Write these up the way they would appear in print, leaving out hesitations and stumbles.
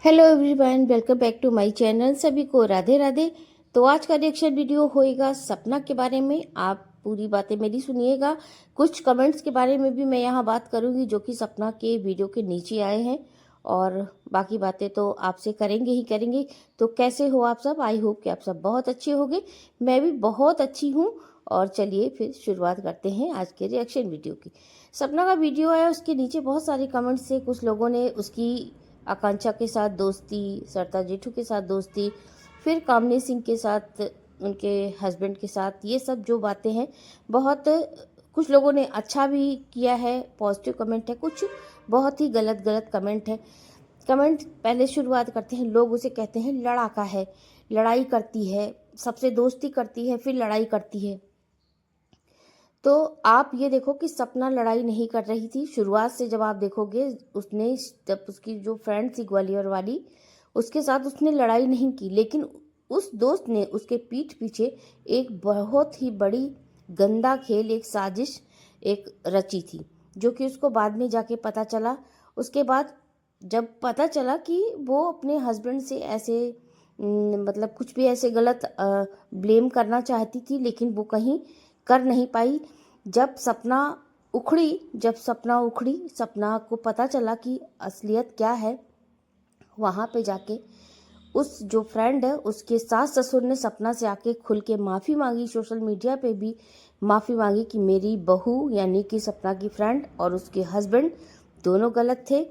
Hello everyone, welcome back to my channel. सभी को राधे राधे। तो आज का रिएक्शन वीडियो होएगा सपना के बारे में। आप पूरी बातें मेरी सुनिएगा। कुछ कमेंट्स के बारे में भी मैं यहाँ बात करूँगी जो कि सपना के वीडियो के नीचे आए हैं, और बाकी बातें तो आपसे करेंगे ही करेंगे। तो कैसे हो आप सब? आई होप कि आप सब बहुत अच्छे होंगे। मैं भी बहुत अच्छी हूँ। और चलिए फिर शुरुआत करते हैं आज के रिएक्शन वीडियो की। सपना का वीडियो है, उसके नीचे बहुत सारे कमेंट्स से कुछ लोगों ने उसकी आकांक्षा के साथ दोस्ती, सरता जेठू के साथ दोस्ती, फिर कामनी सिंह के साथ, उनके हस्बैंड के साथ, ये सब जो बातें हैं, बहुत कुछ लोगों ने अच्छा भी किया है, पॉजिटिव कमेंट है, कुछ बहुत ही गलत गलत कमेंट है। कमेंट पहले शुरुआत करते हैं, लोग उसे कहते हैं लड़ाका है, लड़ाई करती है, सबसे दोस्ती करती है फिर लड़ाई करती है। तो आप ये देखो कि सपना लड़ाई नहीं कर रही थी। शुरुआत से जब आप देखोगे, उसने जब उसकी जो फ्रेंड थी ग्वालियर वाली, उसके साथ उसने लड़ाई नहीं की, लेकिन उस दोस्त ने उसके पीठ पीछे एक बहुत ही बड़ी गंदा खेल, एक साजिश एक रची थी, जो कि उसको बाद में जाके पता चला। उसके बाद जब पता चला कि वो अपने हस्बैंड से ऐसे मतलब कुछ भी ऐसे गलत ब्लेम करना चाहती थी, लेकिन वो कहीं कर नहीं पाई। जब सपना उखड़ी, सपना को पता चला कि असलियत क्या है, वहाँ पे जाके उस जो फ्रेंड है, उसके सास ससुर ने सपना से आके खुल के माफ़ी मांगी, सोशल मीडिया पे भी माफ़ी मांगी कि मेरी बहू यानी कि सपना की फ्रेंड और उसके हस्बैंड दोनों गलत थे।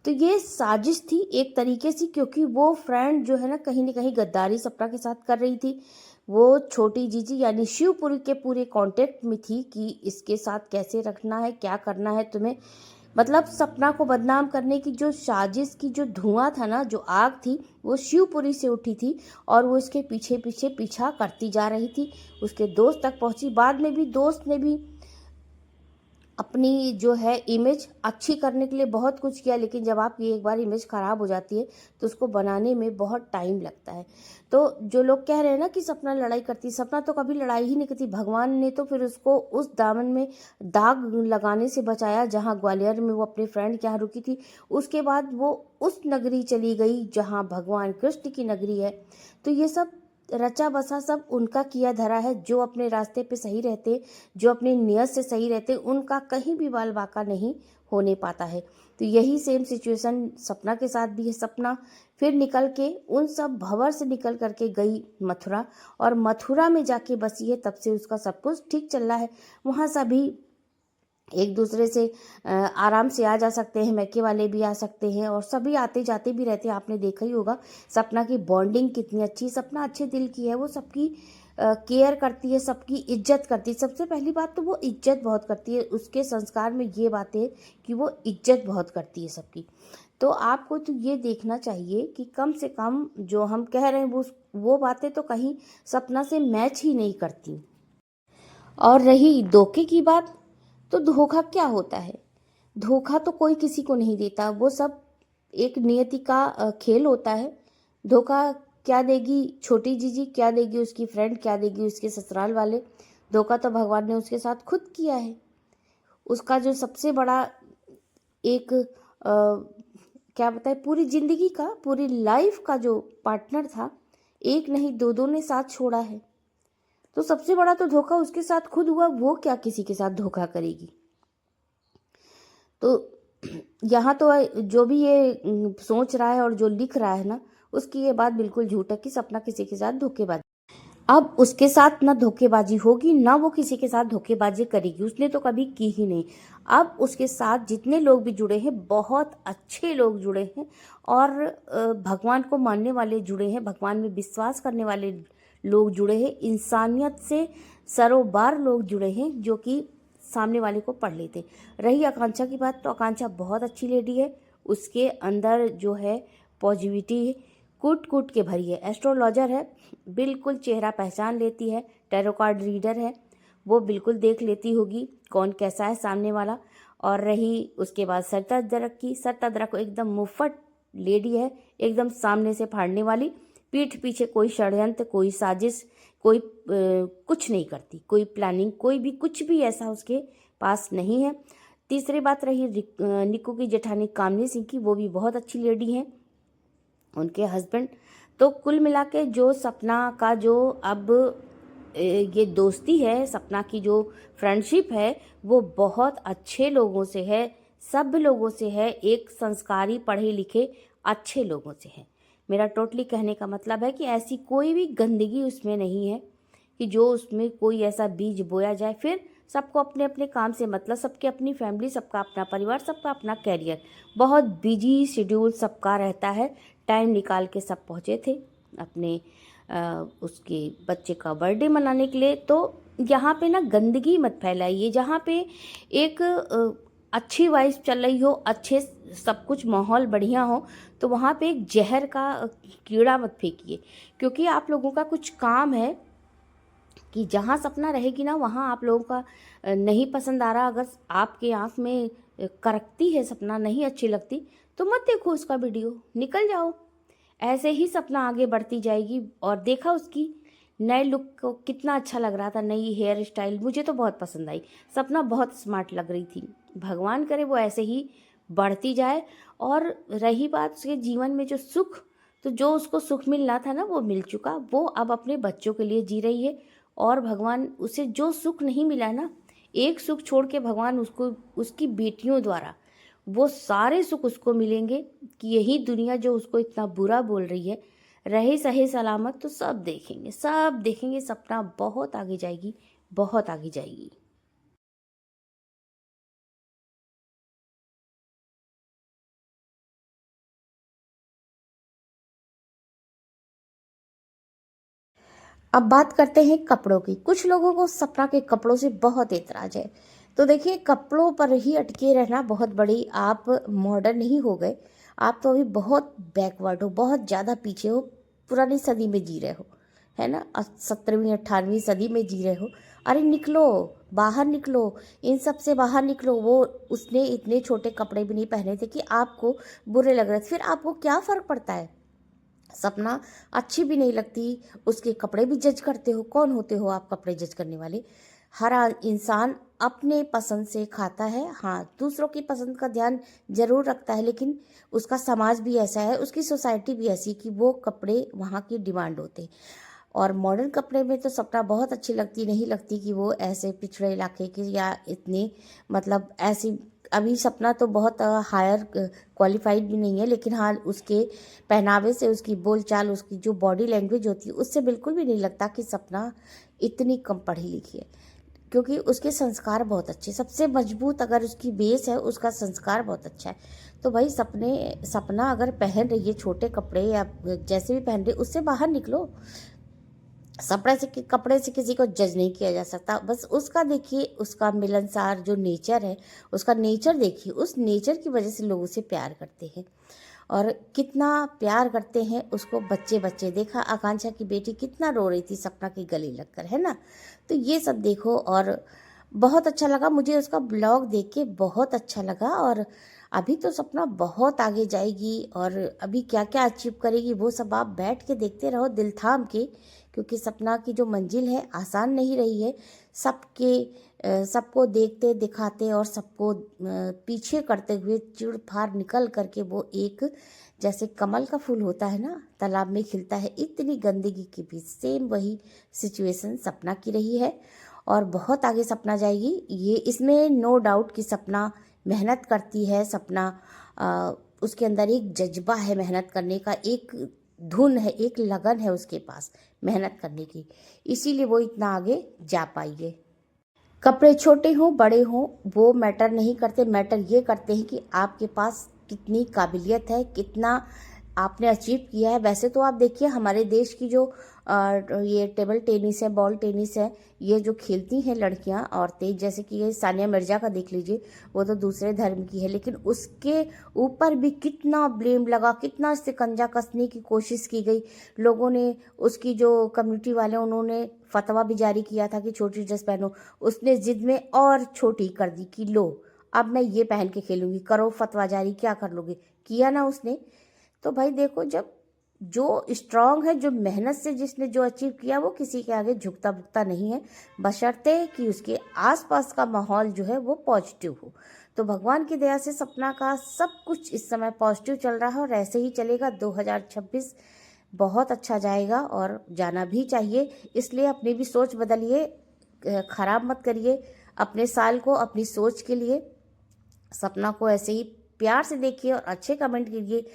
तो ये साजिश थी एक तरीके से, क्योंकि वो फ्रेंड जो है ना कहीं गद्दारी सपना के साथ कर रही थी। वो छोटी जीजी यानी शिवपुरी के पूरे कांटेक्ट में थी कि इसके साथ कैसे रखना है, क्या करना है तुम्हें। मतलब सपना को बदनाम करने की जो साजिश की जो धुआं था ना, जो आग थी, वो शिवपुरी से उठी थी और वो इसके पीछे पीछे पीछा करती जा रही थी, उसके दोस्त तक पहुंची। बाद में भी दोस्त ने भी अपनी जो है इमेज अच्छी करने के लिए बहुत कुछ किया, लेकिन जब आपकी एक बार इमेज ख़राब हो जाती है तो उसको बनाने में बहुत टाइम लगता है। तो जो लोग कह रहे हैं ना कि सपना लड़ाई करती, सपना तो कभी लड़ाई ही नहीं करती। भगवान ने तो फिर उसको उस दामन में दाग लगाने से बचाया जहाँ ग्वालियर में वो अपने फ्रेंड के यहाँ रुकी थी। उसके बाद वो उस नगरी चली गई जहाँ भगवान कृष्ण की नगरी है। तो ये सब रचा बसा सब उनका किया धरा है। जो अपने रास्ते पे सही रहते, जो अपनी नियत से सही रहते, उनका कहीं भी बाल बाका नहीं होने पाता है। तो यही सेम सिचुएशन सपना के साथ भी है। सपना फिर निकल के उन सब भंवर से निकल करके गई मथुरा, और मथुरा में जाके बसी है। तब से उसका सब कुछ ठीक चल रहा है। वहाँ सभी एक दूसरे से आराम से आ जा सकते हैं, मैके वाले भी आ सकते हैं और सभी आते जाते भी रहते हैं। आपने देखा ही होगा सपना की बॉन्डिंग कितनी अच्छी। सपना अच्छे दिल की है, वो सबकी केयर करती है, सबकी इज्जत करती है। सबसे पहली बात तो वो इज्जत बहुत करती है, उसके संस्कार में ये बात है कि वो इज्जत बहुत करती है सबकी। तो आपको तो ये देखना चाहिए कि कम से कम जो हम कह रहे हैं वो बातें तो कहीं सपना से मैच ही नहीं करती। और रही धोखे की बात, तो धोखा क्या होता है? धोखा तो कोई किसी को नहीं देता, वो सब एक नियति का खेल होता है। धोखा क्या देगी छोटी जीजी, क्या देगी उसकी फ्रेंड, क्या देगी उसके ससुराल वाले? धोखा तो भगवान ने उसके साथ खुद किया है। उसका जो सबसे बड़ा एक क्या बताए, पूरी जिंदगी का, पूरी लाइफ का जो पार्टनर था, एक नहीं दो दो ने साथ छोड़ा है। तो सबसे बड़ा तो धोखा उसके साथ खुद हुआ, वो क्या किसी के साथ धोखा करेगी? तो यहाँ तो जो भी ये सोच रहा है और जो लिख रहा है ना, उसकी ये बात बिल्कुल झूठ है कि सपना किसी के साथ धोखेबाजी। अब उसके साथ ना धोखेबाजी होगी, ना वो किसी के साथ धोखेबाजी करेगी, उसने तो कभी की ही नहीं। अब उसके साथ जितने लोग भी जुड़े हैं, बहुत अच्छे लोग जुड़े हैं, और भगवान को मानने वाले जुड़े हैं, भगवान में विश्वास करने वाले लोग जुड़े हैं, इंसानियत से सरोबार लोग जुड़े हैं, जो कि सामने वाले को पढ़ लेते। रही आकांक्षा की बात, तो आकांक्षा बहुत अच्छी लेडी है। उसके अंदर जो है पॉजिटिविटी कूट कूट के भरी है। एस्ट्रोलॉजर है, बिल्कुल चेहरा पहचान लेती है। टैरो कार्ड रीडर है, वो बिल्कुल देख लेती होगी कौन कैसा है सामने वाला। और रही उसके बाद सरिता दरक की, सरिता दरक एकदम मुफ्त लेडी है, एकदम सामने से फाड़ने वाली। पीठ पीछे कोई षड्यंत्र, कोई साजिश, कोई कुछ नहीं करती, कोई प्लानिंग, कोई भी कुछ भी ऐसा उसके पास नहीं है। तीसरी बात रही निक्कू की जेठानी कामनी सिंह की, वो भी बहुत अच्छी लेडी हैं। उनके हस्बैंड। तो कुल मिला के जो सपना का जो अब ये दोस्ती है, सपना की जो फ्रेंडशिप है, वो बहुत अच्छे लोगों से है, सब लोगों से है, एक संस्कारी पढ़े लिखे अच्छे लोगों से है। मेरा टोटली कहने का मतलब है कि ऐसी कोई भी गंदगी उसमें नहीं है कि जो उसमें कोई ऐसा बीज बोया जाए। फिर सबको अपने अपने काम से मतलब, सबकी अपनी फैमिली, सबका अपना परिवार, सबका अपना कैरियर, बहुत बिजी शेड्यूल सबका रहता है। टाइम निकाल के सब पहुँचे थे अपने उसके बच्चे का बर्थडे मनाने के लिए। तो यहाँ पे ना गंदगी मत फैलाइए। जहाँ पे एक अच्छी वाइब चल रही हो, अच्छे सब कुछ माहौल बढ़िया हो, तो वहाँ पे एक जहर का कीड़ा मत फेंकिए। क्योंकि आप लोगों का कुछ काम है कि जहाँ सपना रहेगी ना, वहाँ आप लोगों का नहीं पसंद आ रहा, अगर आपके आँख में करकती है सपना, नहीं अच्छी लगती, तो मत देखो उसका वीडियो, निकल जाओ। ऐसे ही सपना आगे बढ़ती जाएगी। और देखा उसकी नए लुक को, कितना अच्छा लग रहा था, नई हेयर स्टाइल मुझे तो बहुत पसंद आई। सपना बहुत स्मार्ट लग रही थी। भगवान करे वो ऐसे ही बढ़ती जाए। और रही बात उसके जीवन में जो सुख, तो जो उसको सुख मिलना था ना, वो मिल चुका। वो अब अपने बच्चों के लिए जी रही है। और भगवान उसे जो सुख नहीं मिला ना, एक सुख छोड़ के भगवान उसको उसकी बेटियों द्वारा वो सारे सुख उसको मिलेंगे। कि यही दुनिया जो उसको इतना बुरा बोल रही है, रहे सहे सलामत, तो सब देखेंगे, सब देखेंगे। सपना बहुत आगे जाएगी, बहुत आगे जाएगी। अब बात करते हैं कपड़ों की। कुछ लोगों को सपना के कपड़ों से बहुत एतराज है। तो देखिए, कपड़ों पर ही अटके रहना बहुत बड़ी, आप मॉडर्न नहीं हो गए, आप तो अभी बहुत बैकवर्ड हो, बहुत ज़्यादा पीछे हो, पुरानी सदी में जी रहे हो, है ना, 17वीं 18वीं सदी में जी रहे हो। अरे निकलो, बाहर निकलो, इन सब से बाहर निकलो। वो उसने इतने छोटे कपड़े भी नहीं पहने थे कि आपको बुरे लग रहे थे, फिर आपको क्या फ़र्क पड़ता है। सपना अच्छी भी नहीं लगती, उसके कपड़े भी जज करते हो। कौन होते हो आप कपड़े जज करने वाले। हर इंसान अपने पसंद से खाता है, हाँ दूसरों की पसंद का ध्यान जरूर रखता है, लेकिन उसका समाज भी ऐसा है, उसकी सोसाइटी भी ऐसी कि वो कपड़े वहाँ की डिमांड होते। और मॉडर्न कपड़े में तो सपना बहुत अच्छी लगती, नहीं लगती कि वो ऐसे पिछड़े इलाके के या इतने मतलब ऐसी। अभी सपना तो बहुत हायर क्वालिफाइड भी नहीं है, लेकिन हाँ उसके पहनावे से, उसकी बोलचाल, उसकी जो बॉडी लैंग्वेज होती है, उससे बिल्कुल भी नहीं लगता कि सपना इतनी कम पढ़ी लिखी है। क्योंकि उसके संस्कार बहुत अच्छे, सबसे मजबूत अगर उसकी बेस है, उसका संस्कार बहुत अच्छा है। तो भाई सपना अगर पहन रही है छोटे कपड़े या जैसे भी पहन रही, उससे बाहर निकलो। कपड़े से किसी को जज नहीं किया जा सकता। बस उसका देखिए, उसका मिलनसार जो नेचर है, उसका नेचर देखिए, उस नेचर की वजह से लोग उसे प्यार करते हैं। और कितना प्यार करते हैं उसको बच्चे बच्चे। देखा आकांक्षा की बेटी कितना रो रही थी सपना के गले लगकर, है ना। तो ये सब देखो। और बहुत अच्छा लगा मुझे उसका ब्लॉग देख के, बहुत अच्छा लगा। और अभी तो सपना बहुत आगे जाएगी, और अभी क्या क्या अचीव करेगी वो सब आप बैठ के देखते रहो दिल थाम के। क्योंकि सपना की जो मंजिल है आसान नहीं रही है। सबको देखते दिखाते और सबको पीछे करते हुए चिड़ फाड़ निकल करके वो एक, जैसे कमल का फूल होता है ना, तालाब में खिलता है, इतनी गंदगी के बीच सेम वही सिचुएशन सपना की रही है। और बहुत आगे सपना जाएगी, ये इसमें नो डाउट कि सपना मेहनत करती है। सपना उसके अंदर एक जज्बा है मेहनत करने का, एक धुन है, एक लगन है उसके पास मेहनत करने की, इसीलिए वो इतना आगे जा पाई है। कपड़े छोटे हों बड़े हों वो मैटर नहीं करते, मैटर ये करते हैं कि आपके पास कितनी काबिलियत है, कितना आपने अचीव किया है। वैसे तो आप देखिए हमारे देश की जो ये टेबल टेनिस है, बॉल टेनिस है, ये जो खेलती हैं लड़कियां औरतें, जैसे कि ये सानिया मिर्जा का देख लीजिए, वो तो दूसरे धर्म की है, लेकिन उसके ऊपर भी कितना ब्लेम लगा, कितना शिकंजा कसने की कोशिश की गई। लोगों ने, उसकी जो कम्युनिटी वाले, उन्होंने फतवा भी जारी किया था कि छोटी ड्रेस पहनो। उसने जिद में और छोटी कर दी कि लो अब मैं ये पहन के खेलूंगी, करो फतवा जारी, क्या कर लोगे, किया ना उसने। तो भाई देखो, जब जो स्ट्रांग है, जो मेहनत से जिसने जो अचीव किया, वो किसी के आगे झुकता भुकता नहीं है, बशर्ते कि उसके आसपास का माहौल जो है वो पॉजिटिव हो। तो भगवान की दया से सपना का सब कुछ इस समय पॉजिटिव चल रहा है और ऐसे ही चलेगा। 2026 बहुत अच्छा जाएगा और जाना भी चाहिए। इसलिए अपनी भी सोच बदलिए, खराब मत करिए अपने साल को अपनी सोच के लिए। सपना को ऐसे ही प्यार से देखिए और अच्छे कमेंट कीजिए।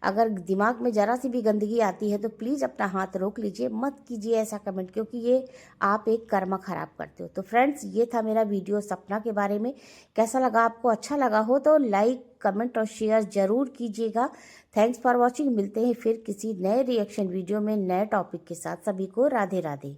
अगर दिमाग में ज़रा सी भी गंदगी आती है तो प्लीज़ अपना हाथ रोक लीजिए, मत कीजिए ऐसा कमेंट, क्योंकि ये आप एक कर्म खराब करते हो। तो फ्रेंड्स, ये था मेरा वीडियो सपना के बारे में। कैसा लगा आपको? अच्छा लगा हो तो लाइक, कमेंट और शेयर ज़रूर कीजिएगा। Thanks for watching. मिलते हैं फिर किसी नए रिएक्शन वीडियो में नए टॉपिक के साथ। सभी को राधे राधे।